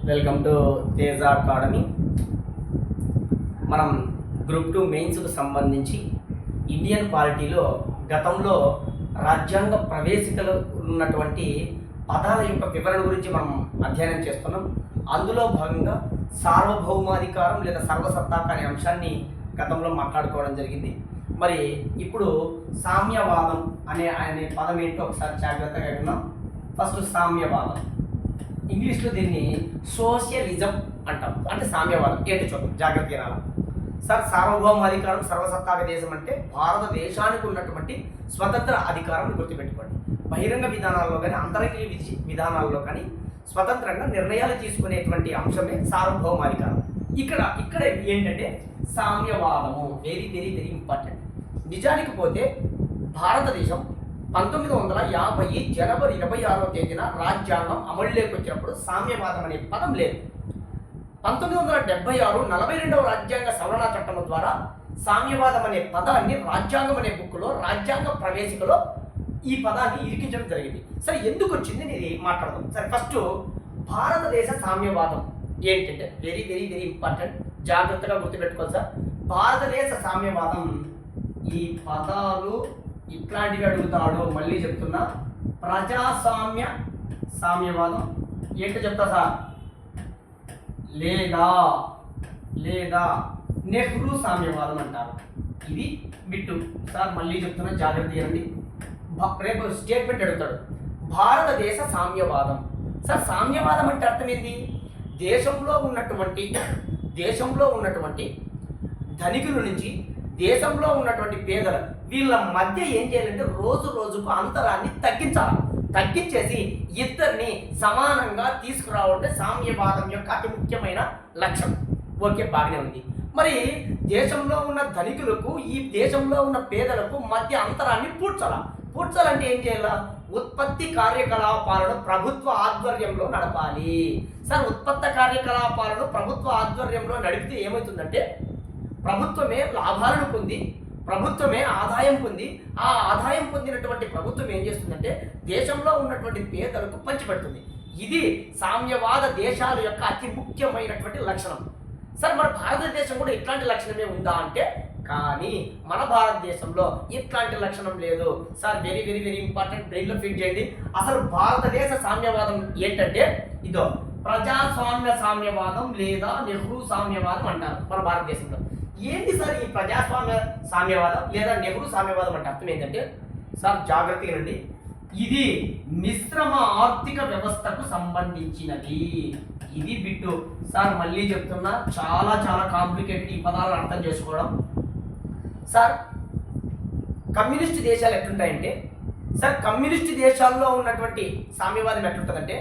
Welcome to Teja academy. మనం group 2 మెయిన్స్కు సంబంధించి Indian పాలిటీలో గతంలో రాజ్యాంగ ప్రవేశికలు ఉన్నటువంటి పదాల యొక్క వివరణ గురించి మనం అధ్యయనం చేస్తున్నాం. అందులో భాగంగా సార్వభౌమాధికారం లేదా సర్వసత్తాక అనే అంశాన్ని గతంలో మాట్లాడుకోవడం జరిగింది. మరి ఇప్పుడు సామ్యవాదం అనే పదం ఏంటో ఒకసారి జాగ్రత్తగా విన్నాం. ఫస్ట్ సామ్యవాదం, ఇంగ్లీష్లో దీన్ని సోషలిజం అంటాం. అంటే సామ్యవాదం ఏంటి చూద్దాం, జాగ్రత్త వినాలి సార్. సార్వభౌమాధికారం సర్వసత్తాక దేశం అంటే భారతదేశానికి ఉన్నటువంటి స్వతంత్ర అధికారం గుర్తుపెట్టుకోండి. బహిరంగ విధానాల్లో కానీ అంతరంగ విధానాల్లో కానీ స్వతంత్రంగా నిర్ణయాలు తీసుకునేటువంటి అంశమే సార్వభౌమాధికారం. ఇక్కడ ఏంటంటే సామ్యవాదము వెరీ వెరీ వెరీ ఇంపార్టెంట్. నిజానికి పోతే భారతదేశం 1950 జనవరి 26వ తేదీన రాజ్యాంగం అమలులోకి వచ్చినప్పుడు సామ్యవాదం అనే పదం లేదు. 1976 42వ రాజ్యాంగ సవరణ చట్టం ద్వారా సామ్యవాదం అనే పదాన్ని రాజ్యాంగం అనే బుక్లో రాజ్యాంగ ప్రవేశికలో ఈ పదాన్ని ఇరికించడం జరిగింది. సరే, ఎందుకు వచ్చింది నేను మాట్లాడదాం. సరే, ఫస్ట్ భారతదేశ సామ్యవాదం ఏంటంటే వెరీ వెరీ వెరీ ఇంపార్టెంట్, జాగ్రత్తగా గుర్తుపెట్టుకోవాలి సార్. భారతదేశ సామ్యవాదం, ఈ పదాలు ఇట్లాంటివి అడుగుతాడు. మళ్ళీ చెప్తున్నా, ప్రజాస్వామ్య సామ్యవాదం ఏంటో చెప్తా సార్, లేదా నెహ్రూ సామ్యవాదం అంటారు. ఇది బిట్టు సార్. మళ్ళీ చెప్తున్నా, జాగ్రత్త చేయండి. రేపు స్టేట్మెంట్ అడుగుతాడు, భారతదేశ సామ్యవాదం. సార్, సామ్యవాదం అంటే అర్థం ఏంటి? దేశంలో ఉన్నటువంటి ధనికుల నుంచి దేశంలో ఉన్నటువంటి పేదల వీళ్ళ మధ్య ఏం చేయాలంటే రోజు రోజుకు అంతరాన్ని తగ్గించేసి ఇద్దరిని సమానంగా తీసుకురావడం సామ్యవాదం యొక్క అతి ముఖ్యమైన లక్ష్యం. ఓకే, బాగానే ఉంది. మరి దేశంలో ఉన్న ధనికులకు ఈ దేశంలో ఉన్న పేదలకు మధ్య అంతరాన్ని పూడ్చాలంటే ఏం చేయాల? ఉత్పత్తి కార్యకలాపాలను ప్రభుత్వ ఆధ్వర్యంలో నడపాలి. సార్, ఉత్పత్తి కార్యకలాపాలను ప్రభుత్వ ఆధ్వర్యంలో నడిపితే ఏమవుతుందంటే ప్రభుత్వమే లాభాలను పొంది, ప్రభుత్వమే ఆదాయం పొంది, ఆ ఆదాయం పొందినటువంటి ప్రభుత్వం ఏం చేస్తుందంటే దేశంలో ఉన్నటువంటి పేదలకు పంచిపెడుతుంది. ఇది సామ్యవాద దేశాల యొక్క అతి ముఖ్యమైనటువంటి లక్షణం. సార్, మన భారతదేశం కూడా ఇట్లాంటి లక్షణమే ఉందా అంటే, కానీ మన భారతదేశంలో ఇట్లాంటి లక్షణం లేదు sir. Very very very important, బ్రెయిన్లో ఫిట్ చేయండి. అసలు భారతదేశ సామ్యవాదం ఏంటంటే ఇదో ప్రజాస్వామ్య సామ్యవాదం లేదా నెహ్రూ సామ్యవాదం అంటారు మన భారతదేశంలో. ఏంటి సార్ ఈ ప్రజాస్వామ్య సామ్యవాదం లేదా నెహ్రూ సామ్యవాదం అంటే అర్థం ఏంటంటే సార్, జాగ్రత్తగా రండి, ఇది మిశ్రమ ఆర్థిక వ్యవస్థకు సంబంధించినది. ఇది బిట్టు సార్. మళ్ళీ చెప్తున్నా, చాలా చాలా కాంప్లికేటెడ్ ఈ పదాలను అర్థం చేసుకోవడం. సార్, కమ్యూనిస్ట్ దేశాలు ఎట్లుంటాయంటే సార్, కమ్యూనిస్ట్ దేశాల్లో ఉన్నటువంటి సామ్యవాదం ఎట్లుంటుందంటే,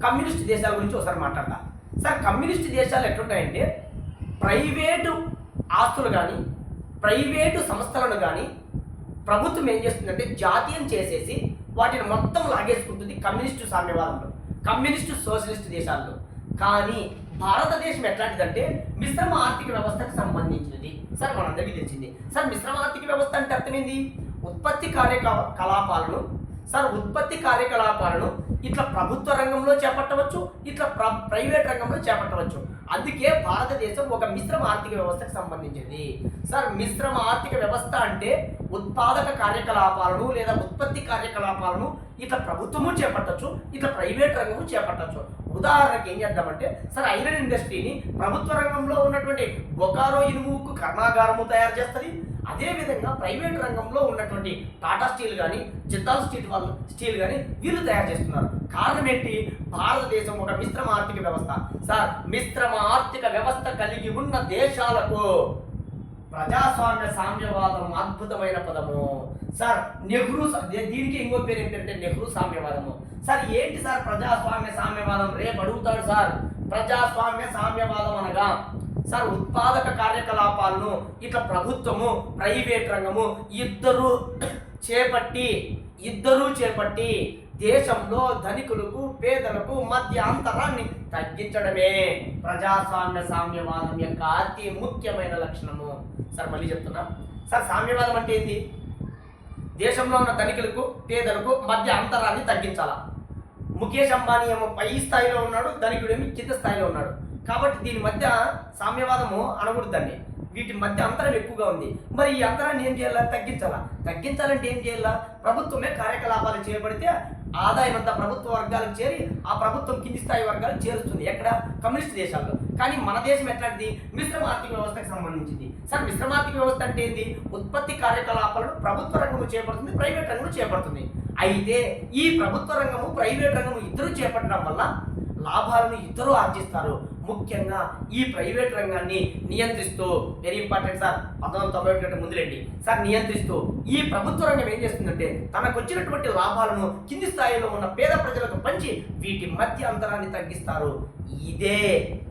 కమ్యూనిస్ట్ దేశాల గురించి ఒకసారి మాట్లాడతా సార్. కమ్యూనిస్ట్ దేశాలు ఎట్లుంటాయంటే ప్రైవేటు ఆస్తులు కానీ ప్రైవేటు సంస్థలను కానీ ప్రభుత్వం ఏం చేస్తుందంటే జాతీయం చేసేసి వాటిని మొత్తం లాగేసుకుంటుంది కమ్యూనిస్టు సామ్యవాదంలో, కమ్యూనిస్టు సోషలిస్ట్ దేశాల్లో. కానీ భారతదేశం ఎట్లాంటిదంటే మిశ్రమ ఆర్థిక వ్యవస్థకు సంబంధించినది. సార్, మనందరికీ తెలిసింది సార్. మిశ్రమ ఆర్థిక వ్యవస్థ అంటే అర్థమైంది ఉత్పత్తి కార్యకలాపాలను ఇట్లా ప్రభుత్వ రంగంలో చేపట్టవచ్చు, ఇట్లా ప్రైవేట్ రంగంలో చేపట్టవచ్చు. అందుకే భారతదేశం ఒక మిశ్రమ ఆర్థిక వ్యవస్థకు సంబంధించింది. సార్, మిశ్రమ ఆర్థిక వ్యవస్థ అంటే ఉత్పాదక కార్యకలాపాలను లేదా ఉత్పత్తి కార్యకలాపాలను ఇట్లా ప్రభుత్వము చేపట్టచ్చు, ఇట్లా ప్రైవేట్ రంగము చేపట్టచ్చు. ఉదాహరణకి ఏం చేద్దామంటే సార్, ఐరన్ ఇండస్ట్రీని ప్రభుత్వ రంగంలో ఉన్నటువంటి బొకారో ఇనుముకు కర్మాగారము తయారు చేస్తుంది. అదేవిధంగా ప్రైవేట్ రంగంలో ఉన్నటువంటి టాటా స్టీల్ కానీ జిందాల్ స్టీల్ కానీ వీళ్ళు తయారు చేస్తున్నారు. కారణం ఏంటి? భారతదేశం ఒక మిశ్రమ ఆర్థిక వ్యవస్థ. సార్, మిశ్రమ ఆర్థిక వ్యవస్థ కలిగి ఉన్న దేశాలకు ప్రజాస్వామ్య సామ్యవాదం అద్భుతమైన పదము సార్. నెహ్రూ, దీనికి ఇంకో పేరు ఏంటంటే నెహ్రూ సామ్యవాదము. సార్, ఏంటి సార్ ప్రజాస్వామ్య సామ్యవాదం? రేపు అడుగుతాడు సార్. ప్రజాస్వామ్య సామ్యవాదం అనగా సార్, ఉత్పాదక కార్యకలాపాలను ఇట్లా ప్రభుత్వము ప్రైవేట్ రంగము ఇద్దరూ చేపట్టి దేశంలో ధనికులకు పేదలకు మధ్య అంతరాన్ని తగ్గించడమే ప్రజాస్వామ్య సామ్యవాదం యొక్క అతి ముఖ్యమైన లక్షణము. సార్, మళ్ళీ చెప్తున్నా సార్, సామ్యవాదం అంటే ఏంటి? దేశంలో ఉన్న ధనికులకు పేదలకు మధ్య అంతరాన్ని తగ్గించాలా. ముఖేష్ అంబానీ ఏమో పై స్థాయిలో ఉన్నాడు, ధనికుడేమో కింద స్థాయిలో ఉన్నాడు. కాబట్టి దీని మధ్య సామ్యవాదము అనకూడదండి. వీటి మధ్య అంతరం ఎక్కువగా ఉంది. మరి ఈ అంతరాన్ని ఏం చేయాలా? తగ్గించాలంటే ఏం చేయాలా? ప్రభుత్వమే కార్యకలాపాలు చేయబడితే ఆదాయం అంతా ప్రభుత్వ వర్గాలకు చేరి ఆ ప్రభుత్వం కింది స్థాయి వర్గాలకు చేరుస్తుంది. ఎక్కడ? కమ్యూనిస్ట్ దేశాల్లో. కానీ మన దేశం ఎట్లాంటిది? మిశ్రమ ఆర్థిక వ్యవస్థకు సంబంధించింది. సార్ మిశ్రమ ఆర్థిక వ్యవస్థ అంటే ఏంటి? ఉత్పత్తి కార్యకలాపాలను ప్రభుత్వ రంగము చేపడుతుంది, ప్రైవేట్ రంగము చేపడుతుంది. అయితే ఈ ప్రభుత్వ రంగము ప్రైవేట్ రంగము ఇద్దరు చేపట్టడం వల్ల లాభాలను ఇద్దరు ఆర్జిస్తారు. ముఖ్యంగా ఈ ప్రైవేట్ రంగాన్ని నియంత్రిస్తూ, వెరీ ఇంపార్టెంట్ సార్, 1991 కంటే ముందులేండి సార్, నియంత్రిస్తూ ఈ ప్రభుత్వ రంగం ఏం చేస్తుందంటే తనకు వచ్చినటువంటి లాభాలను కింది స్థాయిలో ఉన్న పేద ప్రజలకు పంచి వీటి మధ్య అంతరాన్ని తగ్గిస్తారు. ఇదే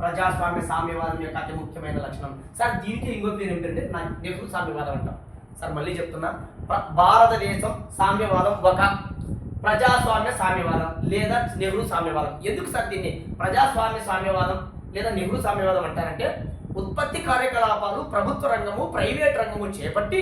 ప్రజాస్వామ్య సామ్యవాదం యొక్క అతి ముఖ్యమైన లక్షణం. సార్ దీనికి ఇంకో పేరు ఏంటంటే నెహ్రూ సామ్యవాదం అంటాం. సార్ మళ్ళీ చెప్తున్నా, భారతదేశం సామ్యవాదం ఒక ప్రజాస్వామ్య సామ్యవాదం లేదా నెహ్రూ సామ్యవాదం. ఎందుకు సార్ దీన్ని ప్రజాస్వామ్య సామ్యవాదం లేదా నెహ్రూ సామ్యవాదం అంటారంటే ఉత్పత్తి కార్యకలాపాలు ప్రభుత్వ రంగము ప్రైవేట్ రంగము చేపట్టి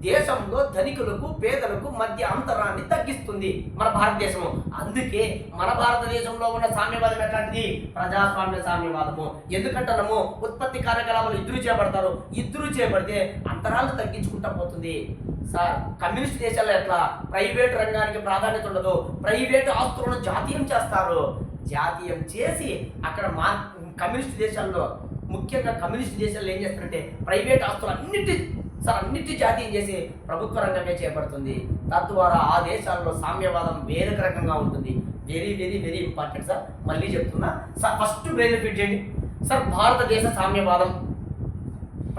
దేశంలో ధనికులకు పేదలకు మధ్య అంతరాన్ని తగ్గిస్తుంది మన భారతదేశము. అందుకే మన భారతదేశంలో ఉన్న సామ్యవాదం ఎట్లాంటిది? ప్రజాస్వామ్య సామ్యవాదము. ఎందుకంటాము? ఉత్పత్తి కార్యకలాపాలు ఇద్దరు చేపడతారు, ఇద్దరు చేపడితే అంతరాలు తగ్గించుకుంటా పోతుంది. సార్ కమ్యూనిస్ట్ దేశాల్లో ఎట్లా? ప్రైవేట్ రంగానికి ప్రాధాన్యత ఉండదు, ప్రైవేట్ ఆస్తులను జాతీయం చేస్తారు. జాతీయం చేసి అక్కడ కమ్యూనిస్ట్ దేశాల్లో, ముఖ్యంగా కమ్యూనిస్ట్ దేశాల్లో ఏం చేస్తారంటే ప్రైవేట్ ఆస్తులు అన్నిటి జాతీయం చేసి ప్రభుత్వ రంగమే చేపడుతుంది. తద్వారా ఆ దేశాల్లో సామ్యవాదం వేరొక రకంగా ఉంటుంది. Very very very important sir. మళ్ళీ చెప్తున్నా సార్, ఫస్ట్ బెనిఫిట్ చేయండి సార్. భారతదేశ సామ్యవాదం,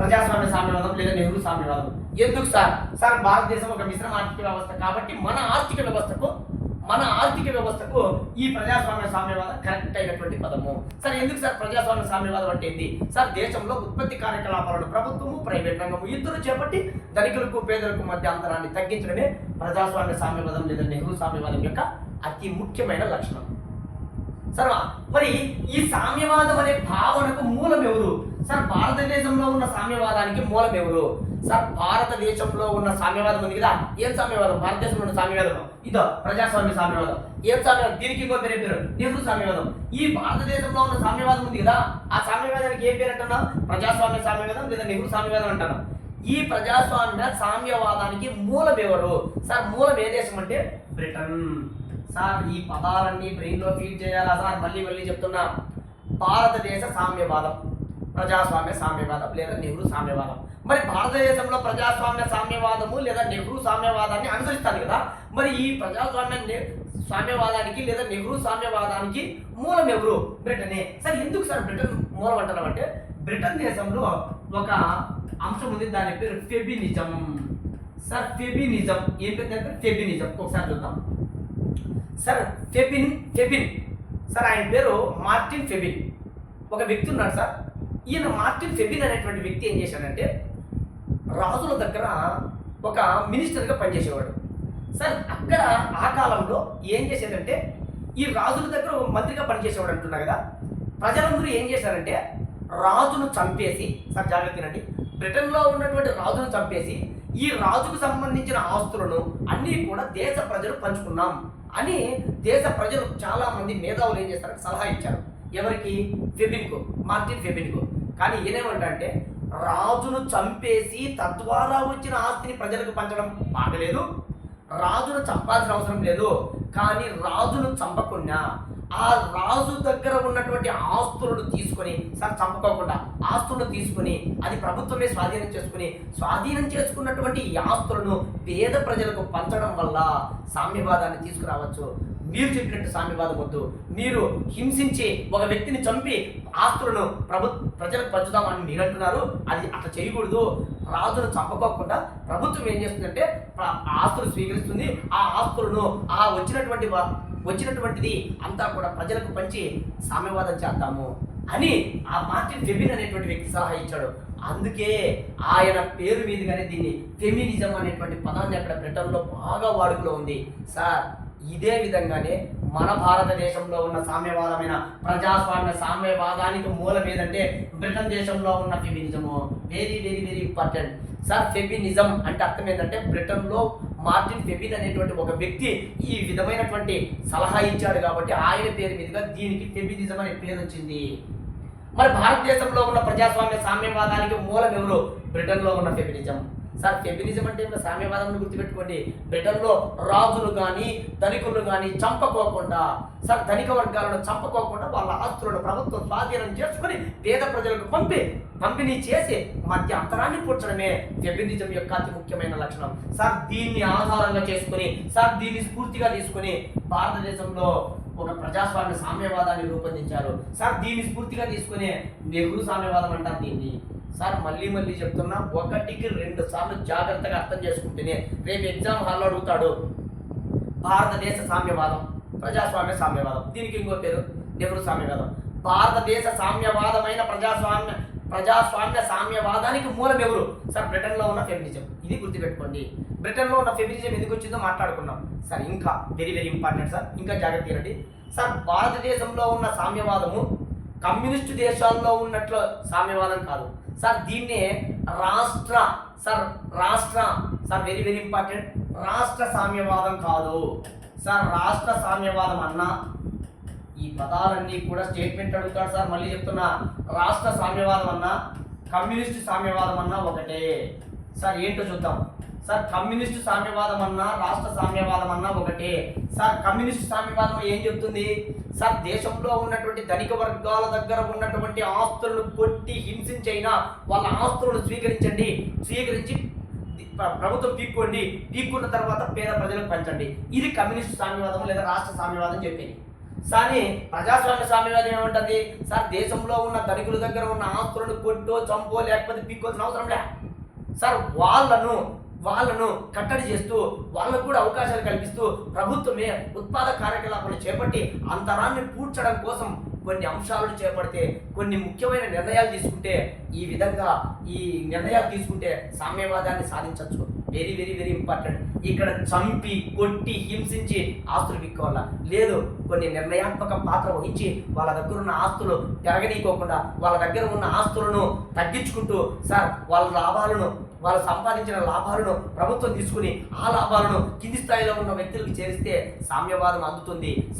ప్రజాస్వామ్య సామ్యవాదం లేదా నెహ్రూ సామ్యవాదం. ఎందుకు సార్? సార్ భారతదేశం ఒక మిశ్రమ ఆర్థిక వ్యవస్థ కాబట్టి మన ఆర్థిక వ్యవస్థకు ఈ ప్రజాస్వామ్య సామ్యవాదం కరెక్ట్ అయినటువంటి పదము. సార్ ఎందుకు సార్ ప్రజాస్వామ్య సామ్యవాదం అంటే ఏంది? సార్ దేశంలో ఉత్పత్తి కార్యకలాపాలను ప్రభుత్వము ప్రైవేట్ రంగము ఇద్దరు చేపట్టి ధనికులకు పేదలకు మధ్య అంతరాన్ని తగ్గించడమే ప్రజాస్వామ్య సామ్యవాదం లేదా నెహ్రూ సామ్యవాదం యొక్క అతి ముఖ్యమైన లక్షణం. సరే, మరి ఈ సామ్యవాదం అనే భావనకు మూలం ఎవరు? సార్ భారతదేశంలో ఉన్న సామ్యవాదానికి మూలం ఎవరు? సార్ భారతదేశంలో ఉన్న సామ్యవాదం ఉంది కదా, ఏం సామ్యవాదం? భారతదేశంలో ఉన్న సామ్యవాదం ఇదో ప్రజాస్వామ్య సామ్యవాదం. ఏం సామ్యవాదం? దీనికి ఇంకో పేరు నెహ్రూ సామ్యవాదం. ఈ భారతదేశంలో ఉన్న సామ్యవాదం ఉంది కదా, ఆ సామ్యవాదానికి ఏం పేరు అంటున్నా? ప్రజాస్వామ్య సామ్యవాదం లేదా నెహ్రూ సామ్యవాదం అంటాను. ఈ ప్రజాస్వామ్య సామ్యవాదానికి మూలం ఎవరు? సార్ మూలం ఏ దేశం అంటే బ్రిటన్. సార్ ఈ పదాలన్నీ బ్రెయిన్లో ఫీడ్ చేయాలా సార్? మళ్ళీ చెప్తున్నా, భారతదేశ సామ్యవాదం, ప్రజాస్వామ్య సామ్యవాదం లేదా నెహ్రూ సామ్యవాదం. మరి భారతదేశంలో ప్రజాస్వామ్య సామ్యవాదము లేదా నెహ్రూ సామ్యవాదాన్ని అనుసరిస్తాను కదా, మరి ఈ ప్రజాస్వామ్య సామ్యవాదానికి లేదా నెహ్రూ సామ్యవాదానికి మూలం ఎవరు? బ్రిటనే. సార్ ఎందుకు సార్ బ్రిటన్ మూలం అంటారు అంటే, బ్రిటన్ దేశంలో ఒక అంశం ఉంది, దాని పేరు ఫెబినిజం. సార్ ఫెబినిజం ఏం పేరు? ఫెబినిజం. ఒకసారి చూద్దాం సార్. ఫెబిన్ సార్ ఆయన పేరు మార్టిన్ ఫెబిన్. ఒక వ్యక్తి ఉన్నాడు సార్. ఈయన మార్టిన్ ఫెబిన్ అనేటువంటి వ్యక్తి ఏం చేశాడంటే రాజుల దగ్గర ఒక మినిస్టర్గా పనిచేసేవాడు సార్. అక్కడ ఆ కాలంలో ఏం చేసేదంటే ఈ రాజుల దగ్గర ఒక మంత్రిగా పనిచేసేవాడు అంటున్నా కదా, ప్రజలందరూ ఏం చేశారంటే రాజును చంపేసి, సార్ జాగ్రత్తనండి, బ్రిటన్లో ఉన్నటువంటి రాజును చంపేసి ఈ రాజుకు సంబంధించిన ఆస్తులను అన్నీ కూడా దేశ ప్రజలు పంచుకున్నాం అని దేశ ప్రజలు చాలా మంది మేధావులు ఏం చేస్తారంటే సలహా ఇచ్చారు. ఎవరికి? ఫెబిన్కు, మార్టిన్ ఫెబిన్కు. కానీ ఏనేమంటే రాజును చంపేసి తద్వారా వచ్చిన ఆస్తిని ప్రజలకు పంచడం బాగలేదు, రాజును చంపాల్సిన అవసరం లేదు, కానీ రాజును చంపకుండా ఆ రాజు దగ్గర ఉన్నటువంటి ఆస్తులను తీసుకొని, సార్ చంపుకోకుండా ఆస్తులను తీసుకొని అది ప్రభుత్వమే స్వాధీనం చేసుకున్నటువంటి ఈ ఆస్తులను పేద ప్రజలకు పంచడం వల్ల సామ్యవాదాన్ని తీసుకురావచ్చు. మీరు చెప్పినట్టు సామ్యవాదం వద్దు. మీరు హింసించి ఒక వ్యక్తిని చంపి ఆస్తులను ప్రజలకు పంచుదామని మీరు అంటున్నారు, అది అట్లా చేయకూడదు. రాజును చంపుకోకుండా ప్రభుత్వం ఏం చేస్తుందంటే ఆస్తులు స్వీకరిస్తుంది, ఆ ఆస్తులను ఆ వచ్చినటువంటిది అంతా కూడా ప్రజలకు పంచి సామ్యవాదం చేద్దాము అని ఆ మార్టిన్ ఫెబిన్ అనేటువంటి వ్యక్తి సలహా ఇచ్చాడు. అందుకే ఆయన పేరు మీదుగానే దీన్ని ఫెమినిజం అనేటువంటి పదాన్ని అక్కడ బ్రిటన్లో బాగా వాడుకలో ఉంది. సార్ ఇదే విధంగానే మన భారతదేశంలో ఉన్న సామ్యవాదమైన ప్రజాస్వామ్య సామ్యవాదానికి మూలం ఏదంటే బ్రిటన్ దేశంలో ఉన్న feminism. Very very very important. Sir feminism అంటే అర్థం ఏంటంటే బ్రిటన్లో మార్టిన్ ఫెబిన్ అనేటువంటి ఒక వ్యక్తి ఈ విధమైనటువంటి సలహా ఇచ్చాడు కాబట్టి ఆయన పేరు మీదుగా దీనికి ఫెబినిజం అనే పేరు వచ్చింది. మరి భారతదేశంలో ఉన్న ప్రజాస్వామ్య సామ్యవాదానికి మూలం ఎవరు? బ్రిటన్లో ఉన్న ఫెబినిజం. సార్ ఫెబినిజం అంటే ఏమన్నా సామ్యవాదం గుర్తుపెట్టుకోండి. బ్రిటన్లో రాజులు కానీ ధనికులు కానీ చంపకోకుండా, సార్ ధనిక వర్గాలను చంపకోకుండా వాళ్ళ ఆస్తులను ప్రభుత్వం స్వాధీనం చేసుకుని పేద ప్రజలకు పంపిణీ చేసి మధ్య అంతరాన్ని పూడ్చడమే ఫెబినిజం యొక్క అతి ముఖ్యమైన లక్షణం. సార్ దీన్ని ఆధారంగా చేసుకుని, సార్ దీన్ని స్ఫూర్తిగా తీసుకుని భారతదేశంలో ఒక ప్రజాస్వామ్య సామ్యవాదాన్ని రూపొందించారు. సార్ దీన్ని స్ఫూర్తిగా తీసుకునే నెహ్రూ సామ్యవాదం అంటారు దీన్ని. సార్ మళ్ళీ చెప్తున్నా, 1కి 2 సార్లు జాగ్రత్తగా అర్థం చేసుకుంటేనే రేపు ఎగ్జామ్ హాల్లో అడుగుతాడు. భారతదేశ సామ్యవాదం, ప్రజాస్వామ్య సామ్యవాదం, దీనికి ఇంకో పేరు నెహ్రూ సామ్యవాదం. భారతదేశ సామ్యవాదమైన ప్రజాస్వామ్య సామ్యవాదానికి మూలం ఎవరు? సార్ బ్రిటన్లో ఉన్న ఫెమినిజం. ఇది గుర్తుపెట్టుకోండి. బ్రిటన్లో ఉన్న ఫెమినిజం ఎందుకు వచ్చిందో మాట్లాడుకున్నాం. సార్ ఇంకా వెరీ ఇంపార్టెంట్ సార్, ఇంకా జాగ్రత్త తీయండి. సార్ భారతదేశంలో ఉన్న సామ్యవాదము కమ్యూనిస్టు దేశాల్లో ఉన్నట్లు సామ్యవాదం కాదు సార్. దీన్నే సార్ వెరీ ఇంపార్టెంట్, రాష్ట్ర సామ్యవాదం కాదు సార్. రాష్ట్ర సామ్యవాదం అన్నా ఈ పదాలన్నీ కూడా స్టేట్మెంట్ అడుగుతాడు సార్. మళ్ళీ చెప్తున్నా, రాష్ట్ర సామ్యవాదం అన్నా కమ్యూనిస్టు సామ్యవాదం అన్నా ఒకటే సార్. ఏంటో చూద్దాం సార్. కమ్యూనిస్టు సామ్యవాదం అన్నా రాష్ట్ర సామ్యవాదం అన్నా ఒకటే సార్. కమ్యూనిస్టు సామ్యవాదం ఏం చెప్తుంది సార్? దేశంలో ఉన్నటువంటి ధనిక వర్గాల దగ్గర ఉన్నటువంటి ఆస్తులను కొట్టి హింసించైనా వాళ్ళ ఆస్తులను స్వీకరించి ప్రభుత్వం పీక్కున్న తర్వాత పేద ప్రజలకు పంచండి. ఇది కమ్యూనిస్టు సామ్యవాదం లేదా రాష్ట్ర సామ్యవాదం చెప్పేది. కానీ ప్రజాస్వామ్య సామ్యవాదం ఏమంటుంది సార్? దేశంలో ఉన్న ధనికుల దగ్గర ఉన్న ఆస్తులను కొట్టో చంపో లేకపోతే పీక్కోవాల్సిన అవసరం లే సార్. వాళ్ళను కట్టడి చేస్తూ వాళ్ళకు కూడా అవకాశాలు కల్పిస్తూ ప్రభుత్వమే ఉత్పాదక కార్యకలాపాలు చేపట్టి అంతరాన్ని పూడ్చడం కోసం కొన్ని అంశాలను చేపడితే, కొన్ని ముఖ్యమైన నిర్ణయాలు తీసుకుంటే, ఈ విధంగా ఈ నిర్ణయాలు తీసుకుంటే సామ్యవాదాన్ని సాధించవచ్చు. Very important. ఇక్కడ చంపి కొట్టి హింసించి ఆస్తులు విక్కోవాలా లేదు, కొన్ని నిర్ణయాత్మక పాత్ర వహించి వాళ్ళ దగ్గర ఉన్న ఆస్తులు పెరగనీకోకుండా వాళ్ళ దగ్గర ఉన్న ఆస్తులను తగ్గించుకుంటూ సార్ వాళ్ళు సంపాదించిన లాభాలను ప్రభుత్వం తీసుకుని ఆ లాభాలను కింది స్థాయిలో ఉన్న వ్యక్తులకు చేరిస్తే సామ్యవాదం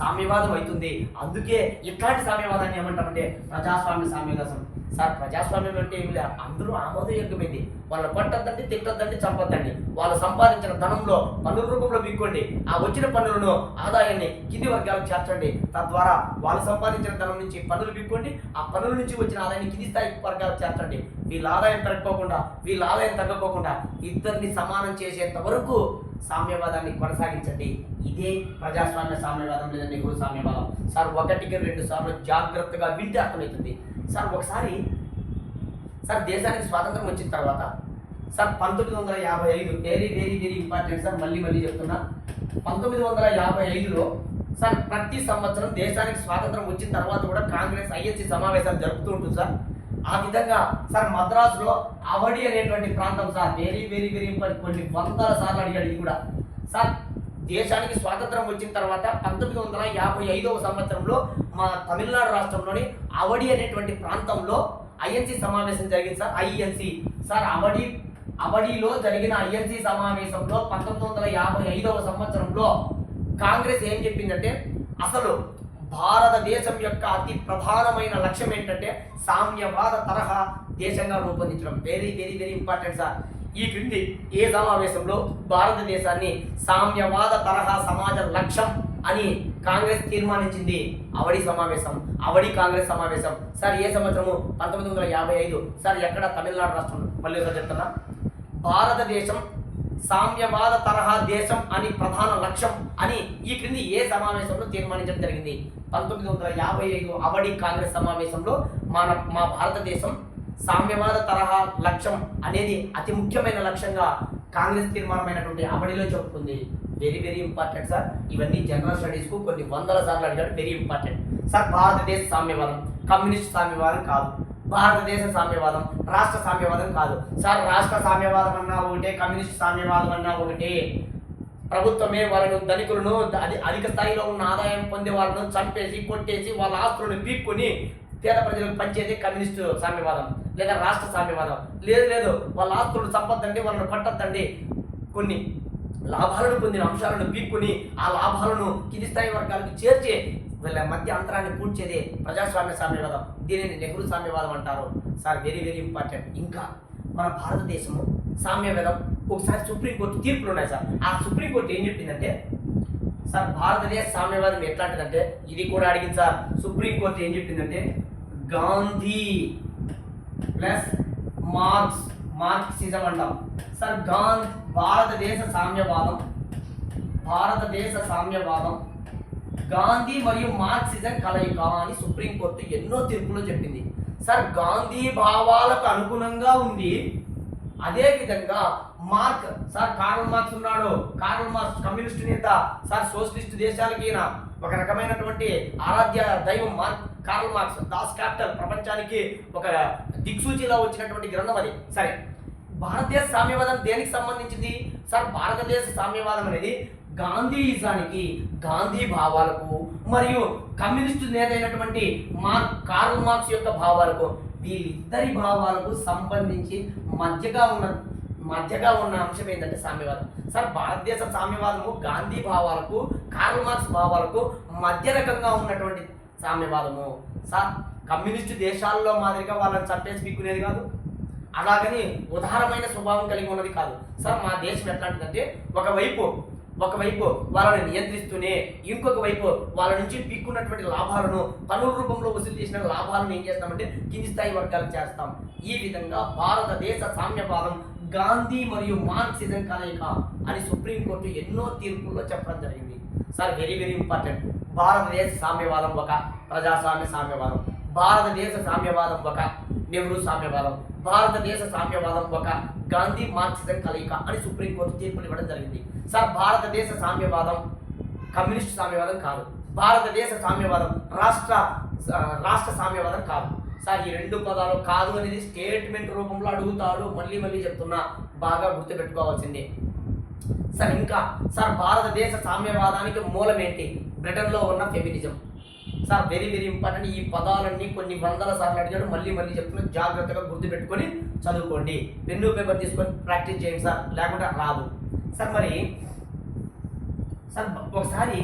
సామ్యవాదం అవుతుంది. అందుకే ఇట్లాంటి సామ్యవాదాన్ని ఏమంటామంటే ప్రజాస్వామ్య సామ్యవాదం సార్. ప్రజాస్వామ్యం అంటే ఏమి లేదు, అందరూ ఆమోదయోగ్యమైంది. వాళ్ళని కొట్టద్దండి, తిట్టద్దండి, చంపొద్దండి. వాళ్ళు సంపాదించిన ధనంలో పన్నుల రూపంలో బిక్కోండి. ఆ వచ్చిన పన్నులను ఆదాయాన్ని కింది వర్గాలకు చేర్చండి. తద్వారా వాళ్ళు సంపాదించిన ధనం నుంచి పన్నులు బిక్కోండి. ఆ పన్నుల నుంచి వచ్చిన ఆదాయాన్ని కింది స్థాయి వర్గాలకు చేర్చండి. వీళ్ళ ఆదాయం పెరగకోకుండా వీళ్ళ ఆదాయం తగ్గకోకుండా ఇద్దరిని సమానం చేసేంత వరకు సామ్యవాదాన్ని కొనసాగించండి. ఇదే ప్రజాస్వామ్య సామ్యవాదం లేదా నెహ్రూ సామ్యవాదం సార్. 1కి 2 సార్లు జాగ్రత్తగా వింటే అర్థమవుతుంది సార్. ఒకసారి సార్ దేశానికి స్వాతంత్రం వచ్చిన తర్వాత సార్ 1955 వెరీ ఇంపార్టెంట్ సార్. మళ్ళీ చెప్తున్నా, 1955లో సార్ ప్రతి సంవత్సరం దేశానికి స్వాతంత్రం వచ్చిన తర్వాత కూడా కాంగ్రెస్ ఐఎన్సీ సమావేశాలు జరుపుతూ ఉంటుంది సార్. ఆ విధంగా సార్ మద్రాసులో అవడి అనేటువంటి ప్రాంతం సార్ వెరీ ఇంపార్టెంట్, కొన్ని వందల సార్లు అడిగాడు ఇది కూడా సార్. దేశానికి స్వాతంత్రం వచ్చిన తర్వాత 1955వ సంవత్సరంలో మా తమిళనాడు రాష్ట్రంలోని అవడి అనేటువంటి ప్రాంతంలో ఐఎన్సీ సమావేశం జరిగింది సార్. ఐఎన్సీ సార్ అవడిలో జరిగిన ఐఎన్సీ సమావేశంలో 1955వ సంవత్సరంలో కాంగ్రెస్ ఏం చెప్పిందంటే, అసలు భారతదేశం యొక్క అతి ప్రధానమైన లక్ష్యం ఏంటంటే సామ్యవాద తరహా దేశంగా రూపొందించడం. Very important sir. ఈ క్రింది ఏ సమావేశంలో భారతదేశాన్ని సామ్యవాద తరహా సమాజ లక్ష్యం అని కాంగ్రెస్ తీర్మానించింది? అవడి కాంగ్రెస్ సమావేశం సార్. ఏ సంవత్సరము? 1955 సార్. ఎక్కడ? తమిళనాడు రాష్ట్రంలో. మళ్ళీ ఒకసారి చెప్తున్నా, భారతదేశం సామ్యవాద తరహా దేశం అని ప్రధాన లక్ష్యం అని ఈ క్రింది ఏ సమావేశంలో తీర్మానించడం జరిగింది? 1955 అవడి కాంగ్రెస్ సమావేశంలో మా భారతదేశం సామ్యవాద తరహా లక్ష్యం అనేది అతి ముఖ్యమైన లక్ష్యంగా కాంగ్రెస్ తీర్మానమైనటువంటి అవడిలో చెప్పుకుంది. Very important sir. ఇవన్నీ జనరల్ స్టడీస్కు కొన్ని వందల సార్లు అడిగాడు. Very important sir. భారతదేశ సామ్యవాదం కమ్యూనిస్ట్ సామ్యవాదం కాదు, భారతదేశ సామ్యవాదం రాష్ట్ర సామ్యవాదం కాదు సార్. రాష్ట్ర సామ్యవాదం అన్నా ఒకటే, కమ్యూనిస్ట్ సామ్యవాదం అన్నా ఒకటే. ప్రభుత్వమే వాళ్ళను ధనికులను అధిక స్థాయిలో ఉన్న ఆదాయం పొందే వాళ్ళను చంపేసి కొట్టేసి వాళ్ళ ఆస్తులను పీక్కుని పేద ప్రజలకు పంచేది కమ్యూనిస్టు సామ్యవాదం. లేదా రాష్ట్ర సామ్యవాదం, లేదు వాళ్ళ ఆస్తులను సంపద్దండి, వాళ్ళని పట్టద్దండి, కొన్ని లాభాలను పొందిన అంశాలను పీక్కుని ఆ లాభాలను కింది స్థాయి వర్గాలకు చేర్చి వీళ్ళ మధ్య అంతరాన్ని పూడ్చేదే ప్రజాస్వామ్య సామ్యవాదం. దీనిని నెహ్రూ సామ్యవాదం అంటారు. Sir very very important. ఇంకా మన భారతదేశము సామ్యవాదం ఒకసారి సుప్రీంకోర్టు తీర్పులు ఉన్నాయి సార్. ఆ సుప్రీంకోర్టు ఏం చెప్పిందంటే సార్ భారతదేశ సామ్యవాదం ఎట్లాంటిదంటే, ఇది కూడా అడిగింది సార్. సుప్రీంకోర్టు ఏం చెప్పిందంటే గాంధీ ప్లస్ మార్క్సిజం అంటాం సార్. భారతదేశ సామ్యవాదం గాంధీ మరియు మార్క్సిజం కలయిక అని సుప్రీంకోర్టు ఎన్నో తీర్పులు చెప్పింది సార్. గాంధీ భావాలకు అనుగుణంగా ఉంది. అదే విధంగా కార్ల్ మార్క్స్ ఉన్నాడు. కార్ల్ మార్క్స్ కమ్యూనిస్టు నేత సార్. సోషలిస్ట్ దేశాలకి ఈయన ఒక రకమైనటువంటి ఆరాధ్య దైవం కార్ల్ మార్క్స్. దాస్ క్యాపిటల్ ప్రపంచానికి ఒక దిక్సూచిలా వచ్చినటువంటి గ్రంథం అది. సరే, భారతదేశ సామ్యవాదం దేనికి సంబంధించింది సార్? భారతదేశ సామ్యవాదం అనేది గాంధీయిజానికి, గాంధీ భావాలకు మరియు కమ్యూనిస్టు నేత అయినటువంటి కార్ల్ మార్క్స్ యొక్క భావాలకు, వీళ్ళిద్దరి భావాలకు సంబంధించి మధ్యగా ఉన్న అంశం ఏంటంటే సామ్యవాదం సార్. భారతదేశ సామ్యవాదము గాంధీ భావాలకు, కార్ల్ మార్క్స్ భావాలకు మధ్య రకంగా ఉన్నటువంటి సామ్యవాదము సార్. కమ్యూనిస్టు దేశాల్లో మాదిరిగా వాళ్ళని చంపేసి పిక్కునేది కాదు, అలాగని ఉదారమైన స్వభావం కలిగి ఉన్నది కాదు సార్. మా దేశం ఎట్లాంటిదంటే ఒకవైపు వాళ్ళని నియంత్రిస్తూనే ఇంకొక వైపు వాళ్ళ నుంచి పీక్కున్నటువంటి లాభాలను పన్నుల రూపంలో వసూలు చేసిన లాభాలను ఏం చేస్తామంటే కింది స్థాయి వర్గాలకు చేస్తాం. ఈ విధంగా భారతదేశ సామ్యవాదం గాంధీ మరియు మార్క్సిజం కలయిక అని సుప్రీంకోర్టు ఎన్నో తీర్పుల్లో చెప్పడం జరిగింది సార్. Very very important. భారతదేశ సామ్యవాదం ఒక ప్రజాస్వామ్య సామ్యవాదం, భారతదేశ సామ్యవాదం ఒక నెహ్రూ సామ్యవాదం, భారతదేశ సామ్యవాదం ఒక గాంధీ మార్క్సిజం కలయిక అని సుప్రీంకోర్టు తీర్పులు ఇవ్వడం జరిగింది సార్. భారతదేశ సామ్యవాదం కమ్యూనిస్ట్ సామ్యవాదం కాదు, భారతదేశ సామ్యవాదం రాష్ట్ర సామ్యవాదం కాదు సార్. ఈ రెండు పదాలు కాదు అనేది స్టేట్మెంట్ రూపంలో అడుగుతాడు. మళ్ళీ చెప్తున్నా, బాగా గుర్తుపెట్టుకోవాల్సిందే సార్. ఇంకా సార్ భారతదేశ సామ్యవాదానికి మూలం ఏంటి? బ్రిటన్లో ఉన్న feminism sir. Very very important. ఈ పదాలన్నీ కొన్ని వందల సార్లు అడిగాడు. మళ్ళీ చెప్తున్నా, జాగ్రత్తగా గుర్తుపెట్టుకొని చదువుకోండి. పెన్ను పేపర్ తీసుకొని ప్రాక్టీస్ చేయండి సార్, లేకుంటే రాదు సార్. మరి సార్ ఒకసారి